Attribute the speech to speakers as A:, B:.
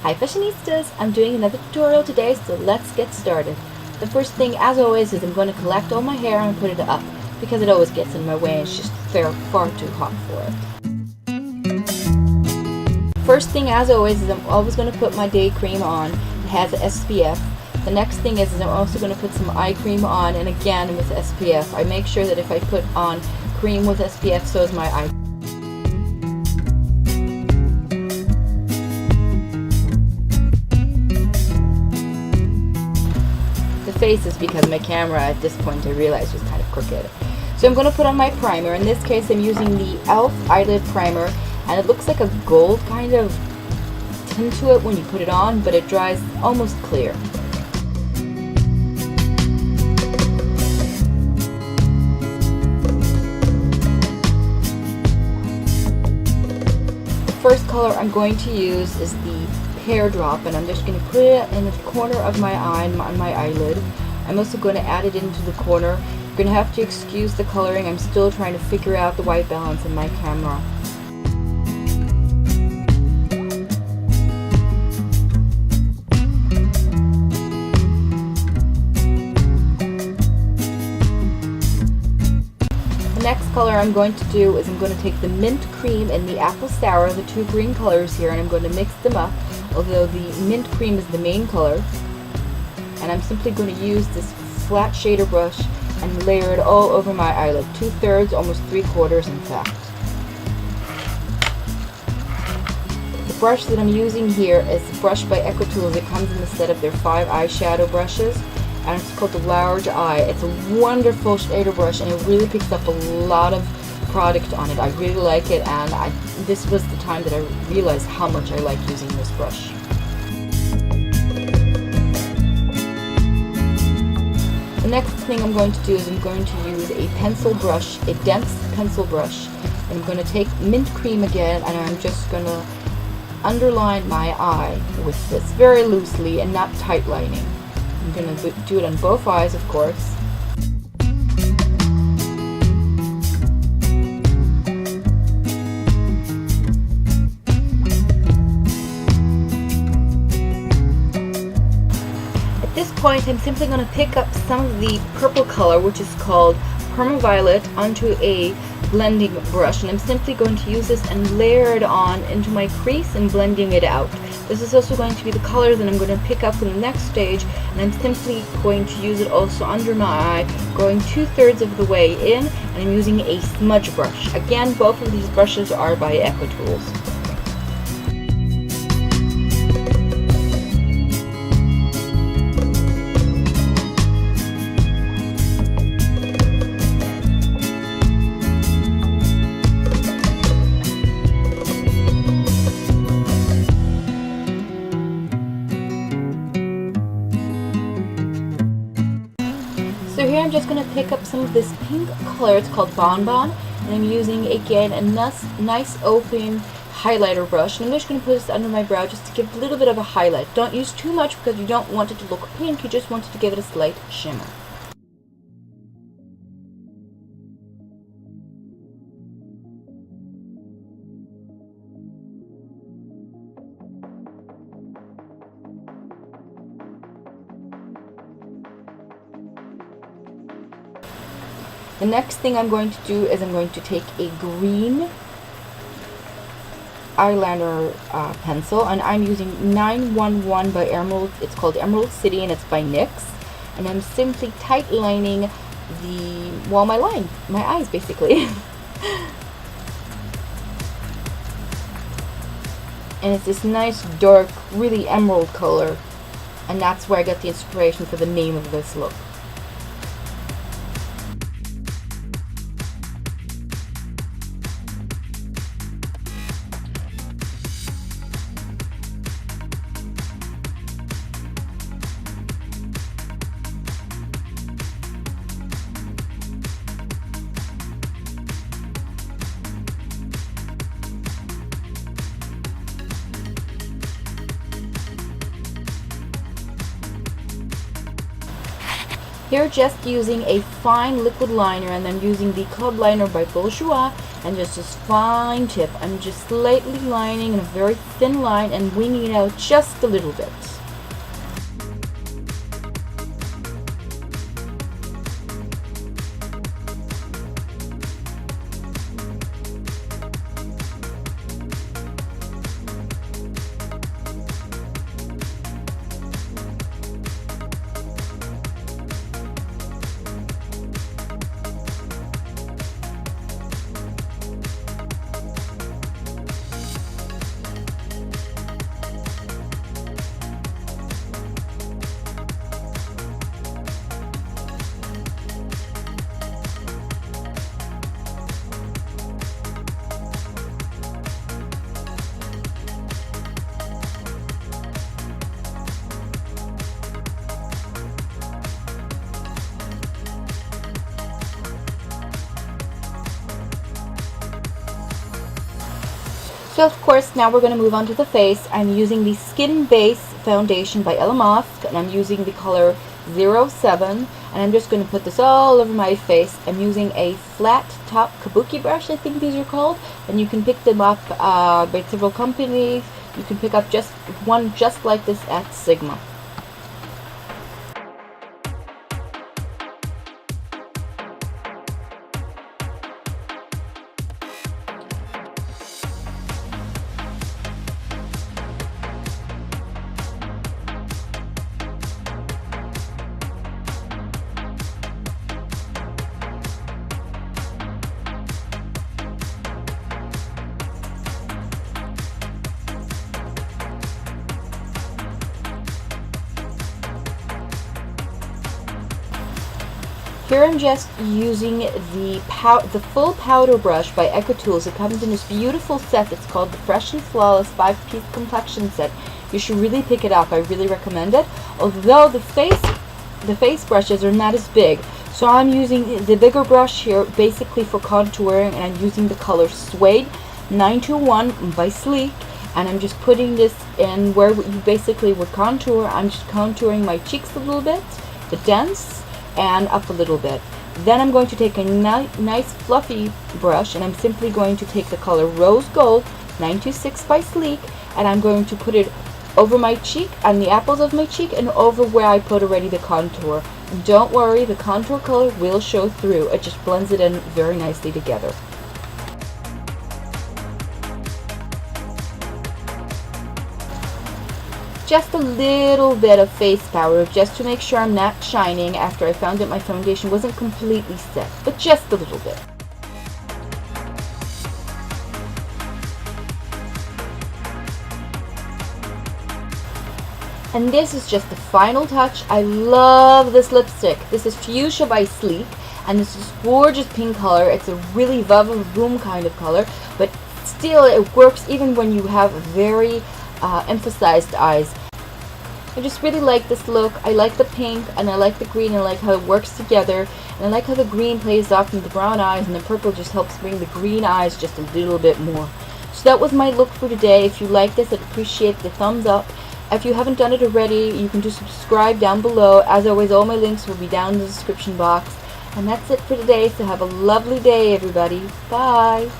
A: Hi fashionistas! I'm doing another tutorial today, so let's get started. The first thing, as always, is I'm going to collect all my hair and put it up because it always gets in my way and it's just far too hot for it. First thing, as always, is I'm always going to put my day cream on. It has SPF. The next thing is I'm also going to put some eye cream on, and again with SPF. I make sure that if I put on cream with SPF, so is my eye. The face is because my camera at this point I realized was kind of crooked. So I'm going to put on my primer. In this case I'm using the e.l.f. eyelid primer, and it looks like a gold kind of tint to it when you put it on, but it dries almost clear. The first color I'm going to use is the Pear Drop, and I'm just going to put it in the corner of my eye on my eyelid. I'm also going to add it into the corner. You're going to have to excuse the coloring. I'm still trying to figure out the white balance in my camera. The next color I'm going to do is I'm going to take the mint cream and the apple sour, the two green colors here, and I'm going to mix them up, although the mint cream is the main color. And I'm simply going to use this flat shader brush and layer it all over my eyelid, 2/3, almost 3/4 in fact. The brush that I'm using here is a brush by EcoTools. It comes in the set of their 5 eyeshadow brushes, and it's called the Large Eye. It's a wonderful shader brush, and it really picks up a lot of product on it. I really like it, and this was the time that I realized how much I like using this brush. The next thing I'm going to do is I'm going to use a pencil brush, a dense pencil brush. I'm going to take mint cream again, and I'm just going to underline my eye with this very loosely and not tight lining. I'm going to do it on both eyes, of course. At this point, I'm simply going to pick up some of the purple color, which is called Permaviolet, onto a blending brush, and I'm simply going to use this and layer it on into my crease and blending it out. This is also going to be the color that I'm going to pick up in the next stage, and I'm simply going to use it also under my eye, going 2/3 of the way in, and I'm using a smudge brush. Again, both of these brushes are by EcoTools. So here I'm just going to pick up some of this pink color. It's called Bonbon, and I'm using again a nice open highlighter brush, and I'm just going to put this under my brow just to give a little bit of a highlight. Don't use too much because you don't want it to look pink, you just want it to give it a slight shimmer. The next thing I'm going to do is I'm going to take a green eyeliner pencil, and I'm using 911 by Emerald. It's called Emerald City, and it's by NYX. And I'm simply tight lining my line, my eyes basically. And it's this nice dark, really emerald color, and that's where I got the inspiration for the name of this look. Here just using a fine liquid liner, and I'm using the Club Liner by Bourjois, and just this fine tip. I'm just slightly lining in a very thin line and winging it out just a little bit. So of course, now we're going to move on to the face. I'm using the Skin Base Foundation by Elamosque, and I'm using the color 07, and I'm just going to put this all over my face. I'm using a flat top kabuki brush, I think these are called, and you can pick them up by several companies. You can pick up just one just like this at Sigma. Here I'm just using the full powder brush by EcoTools. It comes in this beautiful set. It's called the Fresh and Flawless 5-piece complexion set. You should really pick it up. I really recommend it. Although the face brushes are not as big, so I'm using the bigger brush here basically for contouring, and I'm using the color Suede 921 by Sleek, and I'm just putting this in where you basically would contour. I'm just contouring my cheeks a little bit, the dents, and up a little bit. Then I'm going to take a nice fluffy brush, and I'm simply going to take the color Rose Gold 926 by Sleek, and I'm going to put it over my cheek, on the apples of my cheek, and over where I put already the contour. Don't worry, the contour color will show through. It just blends it in very nicely together. Just a little bit of face powder just to make sure I'm not shining after I found that my foundation wasn't completely set, but just a little bit. And this is just the final touch. I love this lipstick. This is Fuchsia by Sleek, and this is gorgeous pink color. It's a really va-va-voom kind of color, but still it works even when you have very emphasized eyes. I just really like this look. I like the pink, and I like the green, and I like how it works together, and I like how the green plays off into the brown eyes, and the purple just helps bring the green eyes just a little bit more. So that was my look for today. If you like this, I'd appreciate the thumbs up. If you haven't done it already, you can just subscribe down below. As always, all my links will be down in the description box. And that's it for today, so have a lovely day, everybody. Bye!